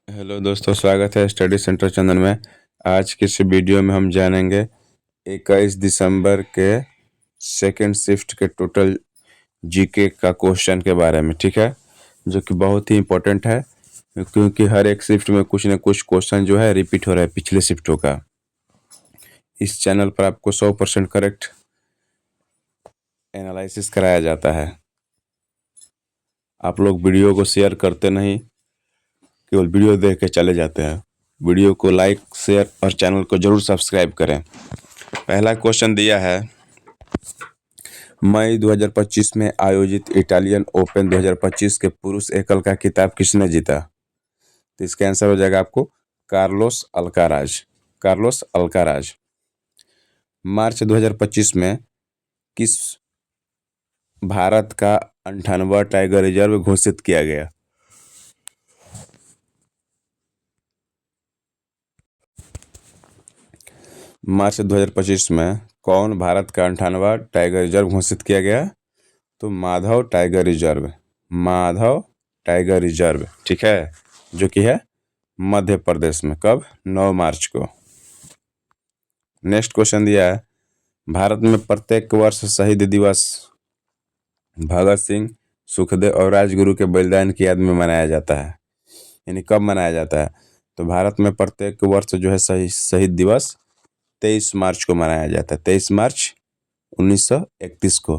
Hello दोस्तों, स्वागत है स्टडी सेंटर चंदन में। आज की इस वीडियो में हम जानेंगे 21 दिसंबर के सेकंड शिफ्ट के टोटल जीके का क्वेश्चन के बारे में। ठीक है, जो कि बहुत ही इम्पोर्टेंट है क्योंकि हर एक शिफ्ट में कुछ न कुछ क्वेश्चन जो है रिपीट हो रहा है पिछले शिफ्टों का। इस चैनल पर आपको 100% करेक्ट एनालिसिस कराया जाता है। आप लोग वीडियो को शेयर करते नहीं, केवल वीडियो देख के चले जाते हैं। वीडियो को लाइक, शेयर और चैनल को जरूर सब्सक्राइब करें। पहला क्वेश्चन दिया है, मई 2025 में आयोजित इटालियन ओपन 2025 के पुरुष एकल का खिताब किसने जीता? तो इसका आंसर हो जाएगा आपको कार्लोस अल्काराज। Carlos Alcaraz. मार्च 2025 में किस भारत का 98वां टाइगर रिजर्व घोषित किया गया? मार्च 2025 में कौन भारत का 98वां टाइगर रिजर्व घोषित किया गया? तो Madhav tiger reserve. Madhav tiger reserve, ठीक है, जो कि है मध्य प्रदेश में। कब? 9 मार्च को। नेक्स्ट क्वेश्चन दिया है, भारत में प्रत्येक वर्ष शहीद दिवस भगत सिंह, सुखदेव और राजगुरु के बलिदान की याद में मनाया जाता है। यानी कब मनाया जाता है? तो भारत में प्रत्येक वर्ष जो है शहीद दिवस 23 मार्च को मनाया जाता है। 23 मार्च 1931 को।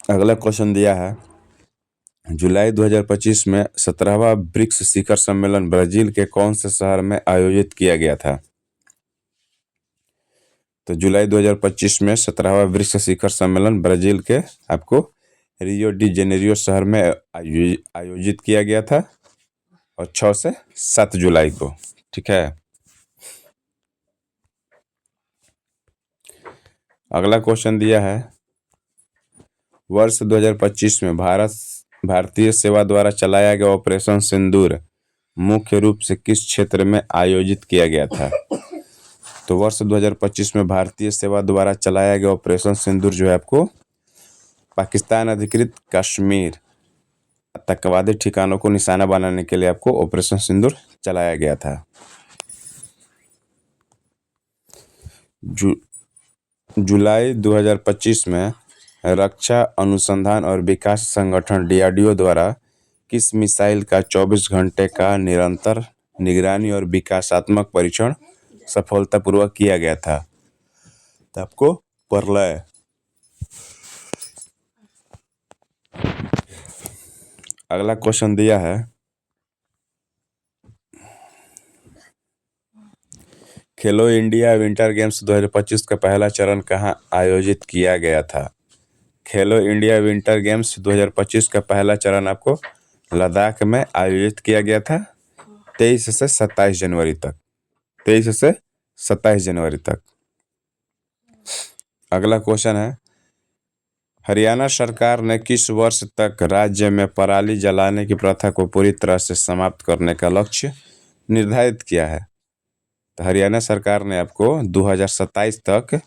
अगला क्वेश्चन दिया है, जुलाई 2025 में 17वां ब्रिक्स शिखर सम्मेलन ब्राजील के कौन से शहर में आयोजित किया गया था? तो जुलाई 2025 में 17वां ब्रिक्स शिखर सम्मेलन ब्राजील के आपको रियो डी जेनेरियो शहर में आयोजित किया गया था, और 6 से 7 जुलाई को। ठीक है। अगला क्वेश्चन दिया है, वर्ष 2025 में भारतीय सेवा द्वारा चलाया गया ऑपरेशन सिंदूर मुख्य रूप से किस क्षेत्र में आयोजित किया गया था? तो वर्ष 2025 में भारतीय सेवा द्वारा चलाया गया ऑपरेशन सिंदूर जो है आपको पाकिस्तान अधिकृत कश्मीर आतंकवादी ठिकानों को निशाना बनाने के लिए आपको ऑपरेशन सिंदूर चलाया गया था। जुलाई 2025 में रक्षा अनुसंधान और विकास संगठन डीआरडीओ द्वारा किस मिसाइल का 24 घंटे का निरंतर निगरानी और विकासात्मक परीक्षण सफलतापूर्वक किया गया था? तो आपको प्रलय। अगला क्वेश्चन दिया है, खेलो इंडिया विंटर गेम्स 2025 का पहला चरण कहाँ आयोजित किया गया था? खेलो इंडिया विंटर गेम्स 2025 का पहला चरण आपको लद्दाख में आयोजित किया गया था 23 से 27 जनवरी तक। 23 से 27 जनवरी तक। अगला क्वेश्चन है, हरियाणा सरकार ने किस वर्ष तक राज्य में पराली जलाने की प्रथा को पूरी तरह से समाप्त करने का लक्ष्य निर्धारित किया है? तो हरियाणा सरकार ने आपको 2027 तक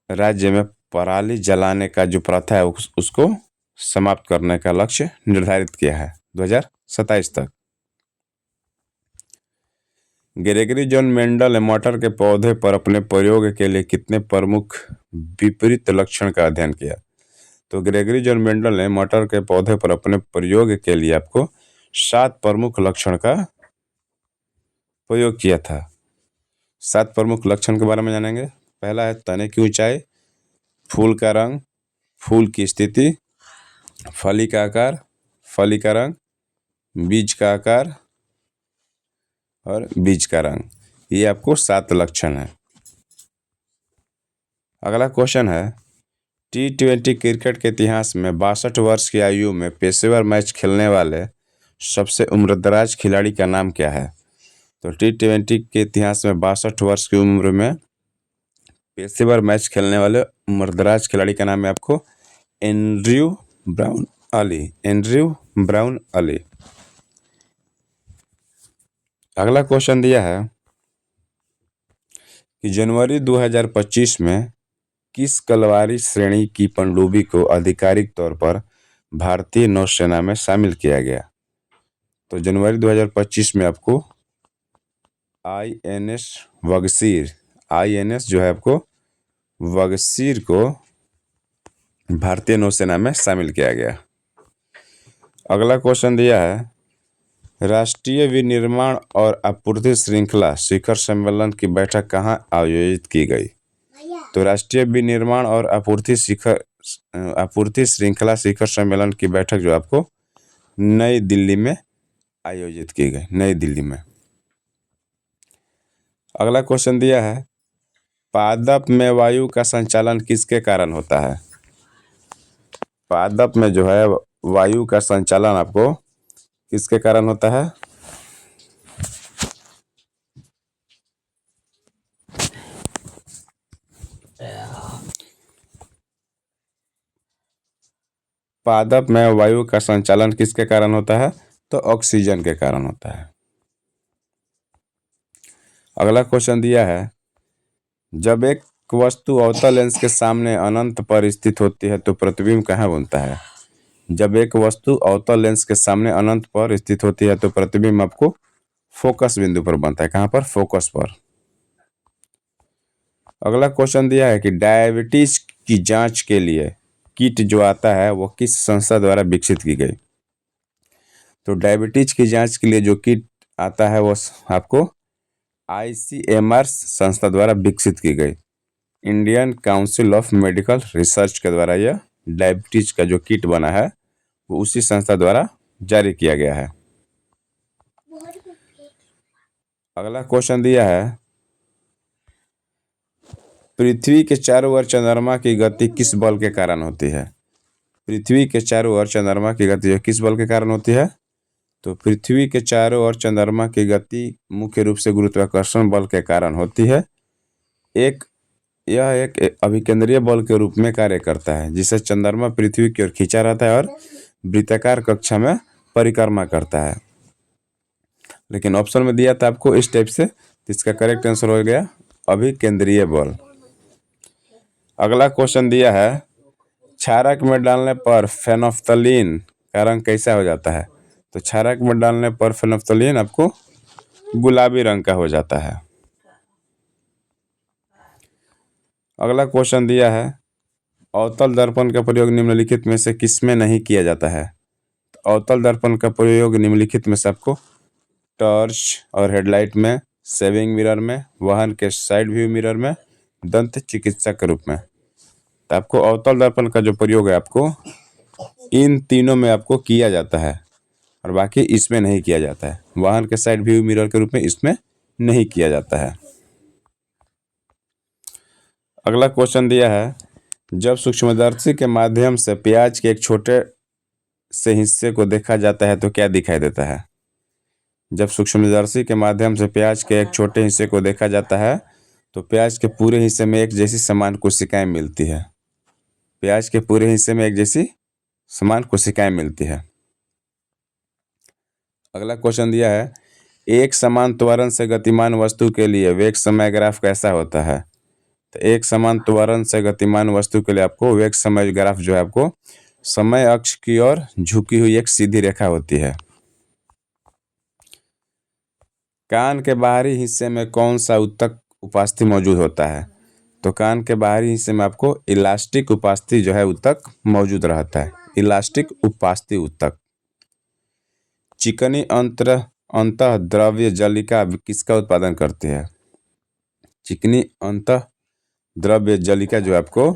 राज्य में पराली जलाने का जो प्रथा है उसको समाप्त करने का लक्ष्य निर्धारित किया है 2027 तक। ग्रेगरी जॉन मेंडल ने मटर के पौधे पर अपने प्रयोग के लिए कितने प्रमुख विपरीत लक्षण का अध्ययन किया? तो ग्रेगरी जॉन मेंडल ने मटर के पौधे पर अपने प्रयोग के लिए आपको 7 प्रमुख लक्षण का प्रयोग किया था। 7 प्रमुख लक्षण के बारे में जानेंगे। पहला है तने की ऊंचाई, फूल का रंग, फूल की स्थिति, फली का आकार, फली का रंग, बीज का आकार और बीज का रंग। ये आपको 7 लक्षण है। अगला क्वेश्चन है, T20 क्रिकेट के इतिहास में 62 वर्ष की आयु में पेशेवर मैच खेलने वाले सबसे उम्रदराज खिलाड़ी का नाम क्या है? तो T20 के इतिहास में 62 वर्ष की उम्र में पेशेवर मैच खेलने वाले उम्रदराज खिलाड़ी का नाम है आपको Andrew brown Ali. Andrew brown Ali. अगला क्वेश्चन दिया है कि जनवरी 2025 में किस कलवारी श्रेणी की पनडुब्बी को आधिकारिक तौर पर भारतीय नौसेना में शामिल किया गया? तो जनवरी 2025 में आपको आईएनएस बगशीर, आईएनएस जो है आपको बगशीर को भारतीय नौसेना में शामिल किया गया। अगला क्वेश्चन दिया है, राष्ट्रीय विनिर्माण और आपूर्ति श्रृंखला शिखर सम्मेलन की बैठक कहाँ आयोजित की गई? तो राष्ट्रीय विनिर्माण और आपूर्ति श्रृंखला शिखर सम्मेलन की बैठक जो आपको नई दिल्ली में आयोजित की गई, नई दिल्ली में। अगला क्वेश्चन दिया है, पादप में वायु का संचालन किसके कारण होता है? पादप में जो है वायु का संचालन आपको किसके कारण होता है? पादप में वायु का संचालन किसके कारण होता है? तो ऑक्सीजन के कारण होता है। अगला क्वेश्चन दिया है, जब एक वस्तु अवतल लेंस के सामने अनंत पर स्थित होती है तो प्रतिबिंब कहाँ बनता है? जब एक वस्तु अवतल लेंस के सामने अनंत पर स्थित होती है तो प्रतिबिंब आपको फोकस बिंदु पर बनता है। कहाँ पर? फोकस पर। अगला क्वेश्चन दिया है कि डायबिटीज की जांच के लिए किट जो आता है वो किस संस्था द्वारा विकसित की गई? तो डायबिटीज की जांच के लिए जो किट आता है वो आपको ICMR संस्था द्वारा विकसित की गई। Indian council of medical research के द्वारा यह डायबिटीज का जो किट बना है वो उसी संस्था द्वारा जारी किया गया है। अगला क्वेश्चन दिया है, पृथ्वी के चारों ओर चंद्रमा की गति किस बल के कारण होती है? पृथ्वी के चारों ओर चंद्रमा की गति किस बल के कारण होती है? तो पृथ्वी के चारों ओर चंद्रमा की गति मुख्य रूप से गुरुत्वाकर्षण बल के कारण होती है। यह एक अभिकेंद्रीय बल के रूप में कार्य करता है जिसे चंद्रमा पृथ्वी की ओर खींचा रहता है और वृत्ताकार कक्षा में परिक्रमा करता है। लेकिन ऑप्शन में दिया था आपको इस टाइप से, इसका करेक्ट आंसर हो गया अभिकेंद्रीय बल। अगला क्वेश्चन दिया है, क्षारक में डालने पर फेनोफ्थलीन का रंग कैसा हो जाता है? तो क्षारक में डालने पर फेनोफ्थलीन आपको गुलाबी रंग का हो जाता है। अगला क्वेश्चन दिया है, अवतल दर्पण का प्रयोग निम्नलिखित में से किसमें नहीं किया जाता है? तो अवतल दर्पण का प्रयोग निम्नलिखित में से आपको टॉर्च और हेडलाइट में, सेविंग मिरर में, वाहन के साइड व्यू मिरर में, दंत चिकित्सा के रूप में। तो आपको अवतल दर्पण का जो प्रयोग है आपको इन तीनों में आपको किया जाता है और बाकी इसमें नहीं किया जाता है। वाहन के साइड व्यू मिरर के रूप में इसमें नहीं किया जाता है। अगला क्वेश्चन दिया है, जब सूक्ष्मदर्शी के माध्यम से प्याज के एक छोटे से हिस्से को देखा जाता है तो क्या दिखाई देता है? जब सूक्ष्मदर्शी के माध्यम से प्याज के एक छोटे हिस्से को देखा जाता है तो प्याज के पूरे हिस्से में एक जैसी समान कोशिकाएं मिलती है। प्याज के पूरे हिस्से में एक जैसी समान कोशिकाएं मिलती है। अगला क्वेश्चन दिया है, एक समान त्वरण से गतिमान वस्तु के लिए वेग समय ग्राफ कैसा होता है? तो एक समान त्वरण से गतिमान वस्तु के लिए आपको वेग समय ग्राफ जो है आपको समय अक्ष की ओर झुकी हुई एक सीधी रेखा होती है। कान के बाहरी हिस्से में कौन सा ऊतक उपास्थि मौजूद होता है? तो कान के बाहरी हिस्से में आपको इलास्टिक उपास्थि जो है ऊतक मौजूद रहता है। इलास्टिक उपास्थि ऊतक। चिकनी अंतः द्रव्य जलिका किसका उत्पादन करती है? चिकनी अंतः द्रव्य जलिका जो आपको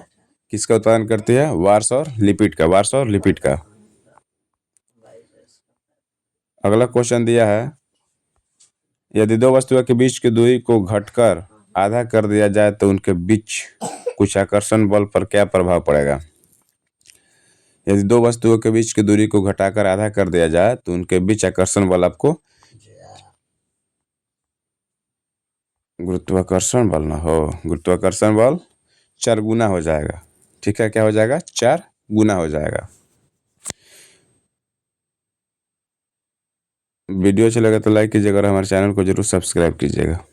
किसका उत्पादन करती है? वार्स और लिपिड का। वार्स और लिपिड का। अगला क्वेश्चन दिया है, यदि दो वस्तुओं के बीच की दूरी को घटकर आधा कर दिया जाए तो उनके बीच कुछ आकर्षण बल पर क्या प्रभाव पड़ेगा? यदि दो वस्तुओं के बीच की दूरी को घटाकर आधा कर दिया जाए तो उनके बीच आकर्षण बल आपको गुरुत्वाकर्षण बल ना हो, गुरुत्वाकर्षण बल 4 गुना हो जाएगा। ठीक है, क्या हो जाएगा? 4 गुना हो जाएगा। वीडियो अच्छा लगा तो लाइक कीजिएगा और हमारे चैनल को जरूर सब्सक्राइब कीजिएगा।